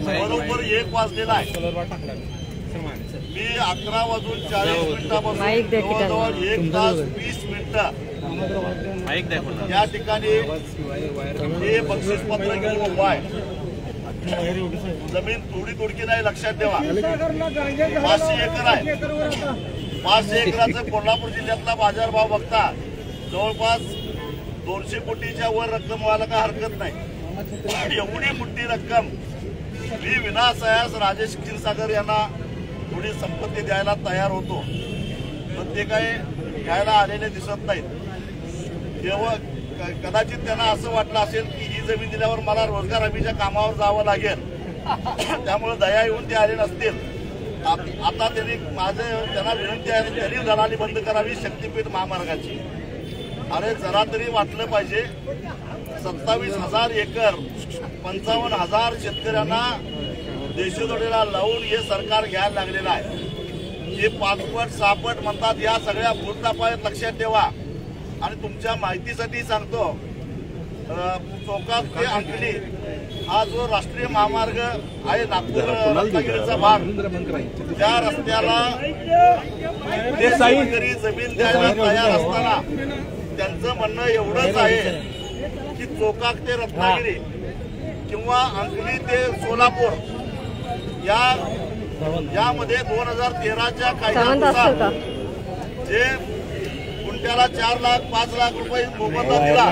बरोबर 1 वाजलेला आहे. मी 11:40 जवळजवळ 1 तास 20 मिनिटं या ठिकाणी हे बक्षीसपत्र घेऊन उभा आहे. जमीन थोडी थोडकी नाही, लक्षात ठेवा. 500 एकर आहे. 500 एकराचं कोल्हापूर जिल्ह्यातला बाजारभाव बघता जवळपास 200 कोटीच्या वर रक्कम व्हायला काय हरकत नाही. एवढी मोठी रक्कम मी विनासायास राजेश क्षीरसागर यांना थोडी संपत्ती द्यायला तयार होतो, पण ते काही घ्यायला आलेले दिसत नाहीत. तेव्हा कदाचित त्यांना असं वाटलं असेल की ही जमीन दिल्यावर मला रोजगार हमीच्या कामावर जावं लागेल, त्यामुळे दया येऊन ते आले नसतील. आता त्यांना विनंती आहे, त्यांनी दलाली बंद करावी शक्तीपीठ महामार्गाची. अरे जरा तरी वाटलं पाहिजे. 27,000 एकर 55,000 शेतकऱ्यांना देशोधडीला लावून हे सरकार घ्यायला लागलेलं आहे. हे 5पट 6पट म्हणतात. या सगळ्या भूलथापात लक्षात ठेवा. आणि तुमच्या माहितीसाठी सांगतो, चोकात ते अंकली हा जो राष्ट्रीय महामार्ग आहे नागपूर रत्नागिरीचा भाग, त्या रस्त्याला शेतकरी जमीन द्यायला तयार असताना त्यांचं म्हणणं एवढंच आहे की चोकाक ते रत्नागिरी किंवा अंकली ते सोलापूर यामध्ये 2013च्या कायद्यानुसार जे गुंठ्याला 4 लाख 5 लाख रुपये मोबदला दिला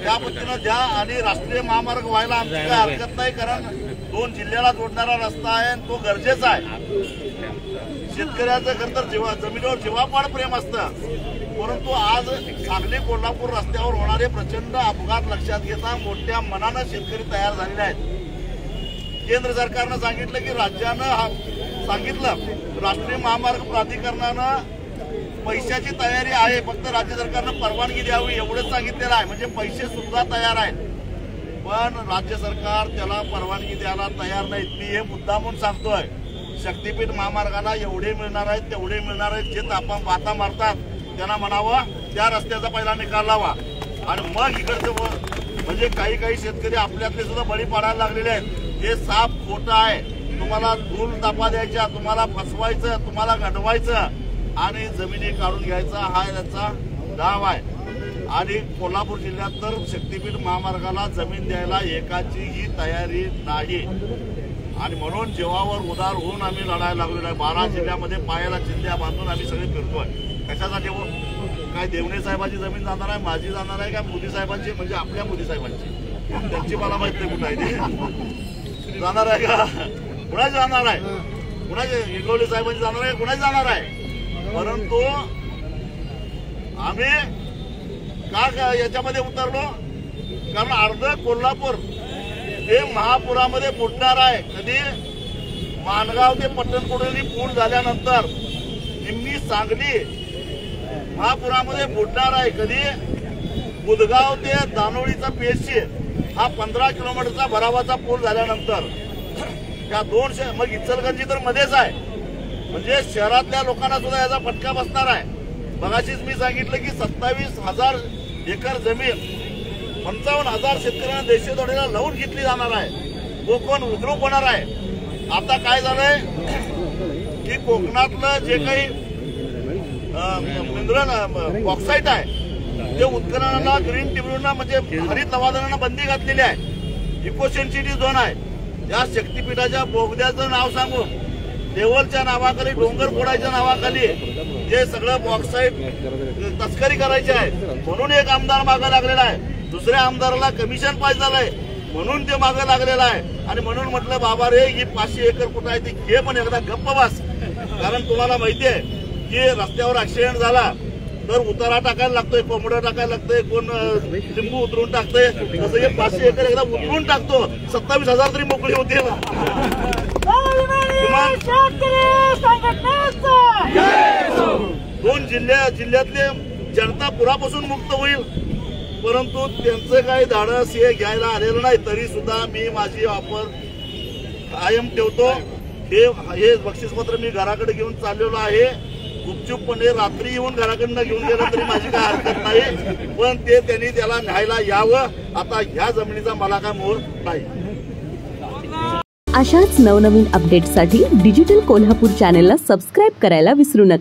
त्या पद्धतीनं द्या. आणि राष्ट्रीय महामार्ग व्हायला आमची काही हरकत नाही, कारण 2 जिल्ह्याला जोडणारा रस्ता आहे आणि तो गरजेचा आहे. शेतकऱ्याचं खरं तर जमिनीवर जीवापाड प्रेम असतं, परंतु आज सांगली कोल्हापूर रस्त्यावर होणारे प्रचंड अपघात लक्षात घेता मोठ्या मनानं शेतकरी तयार झालेले आहेत. केंद्र सरकारनं सांगितलं की राज्यानं सांगितलं राष्ट्रीय महामार्ग प्राधिकरणानं पैशाची तयारी आहे, फक्त राज्य सरकारनं परवानगी द्यावी एवढंच सांगितलेलं आहे. म्हणजे पैसे सुद्धा तयार आहेत, पण राज्य सरकार त्याला परवानगी द्यायला तयार नाहीत. मी हे मुद्दामून सांगतोय, शक्तीपीठ महामार्गाला एवढे मिळणार आहेत तेवढे मिळणार आहेत. जे आपण बाता मारतात त्यांना म्हणावं त्या रस्त्याचा पहिला निकाल लावा आणि मग इकडचं म्हणजे काही शेतकरी आपल्यातले सुद्धा बळी पाडायला लागलेले आहेत. हे साफ खोटं आहे. तुम्हाला धूल तापा द्यायच्या, तुम्हाला फसवायचं, तुम्हाला घडवायचं आणि जमिनी काढून घ्यायचा हा याचा डाव आहे. आणि कोल्हापूर जिल्ह्यात तर शक्तीपीठ महामार्गाला जमीन द्यायला एकाचीही तयारी नाही. आणि म्हणून जीवावर उदार होऊन आम्ही लढायला लागलेलो आहे. 12 जिल्ह्यामध्ये पायाला चिंध्या बांधून आम्ही सगळे फिरतोय. कशासाठी? काय देवणे साहेबांची जमीन जाणार आहे, माझी जाणार आहे, काय मोदी साहेबांची, म्हणजे आपल्या मोदी साहेबांची, त्यांची मला माहित नाही कुठं आहे ते जाणार आहे का, कुणाची जाणार आहे, कुणाचे इंगवले साहेबांची जाणार आहे, कुणाची जाणार आहे. परंतु आम्ही का याच्यामध्ये उतरलो, कारण अर्ध कोल्हापूर हे महापुरामध्ये बुडणार आहे. कधी? माणगाव ते पट्टणकोडोली पूल झाल्यानंतर निम्मी सांगली महापुरामध्ये बुडणार आहे. कधी? बुधगाव ते दानोळीचा पेशी हा 15 किलोमीटरचा भरावाचा पूल झाल्यानंतर त्या 2 मग इचलकरंजी तर मध्येच आहे. म्हणजे शहरातल्या लोकांना सुद्धा याचा फटका बसणार आहे. मगाशीच मी सांगितलं की 27,000 एकर जमीन 55,000 शेतकऱ्यांना देशोधडीला लावून घेतली जाणार आहे. कोकण उद्रूप होणार आहे. आता काय झालंय की कोकणातलं जे काही मिनरल बॉक्साईट आहे ते उत्खननाला ग्रीन ट्रिब्युनलला म्हणजे हरित लवादांना बंदी घातलेली आहे. इको सेन्सिटिव्ह झोन आहे. या शक्तीपीठाच्या बोगद्याचं नाव सांगून देवलच्या नावाखाली, डोंगर फोडायच्या नावाखाली हे सगळं बॉक्साईट तस्करी करायची आहे. म्हणून एक आमदार मागं लागलेला आहे. दुसऱ्या आमदाराला कमिशन पाहिजे झालंय म्हणून ते मागं लागलेलं आहे. आणि म्हणून म्हटलं बाबा रे, ही 500 एकर कुठं आहे ती घे, पण एकदा गप्प बस. कारण तुम्हाला माहितीये की रस्त्यावर ऍक्सिडेंट झाला तर उतारा टाकायला लागतोय, कोंबडा टाकायला लागतोय, कोण लिंबू उतरून टाकतोय. तसं हे 500 एकर एकदा उतरून टाकतो, 27,000 तरी मोकळी होते. 2 जिल्ह्यातले जनता पुरापासून मुक्त होईल. परंतु त्यांचं काही धाडस हे घ्यायला आलेलं नाही. तरी सुद्धा मी माझी ऑफर कायम ठेवतो. हे बक्षीसपत्र मी घराकडे घेऊन चाललेलो आहे. गुपचूपपणे रात्री येऊन घराकडनं घेऊन गेलं तरी माझी काय हरकत नाही. नाही, पण ते त्यांनी त्याला न्यायला यावं। आता ह्या जमिनीचा मला काय मोह नाही। अशाच नवनवीन अपडेट्ससाठी डिजिटल कोल्हापूर चॅनेलला सबस्क्राईब करायला विसरू नका।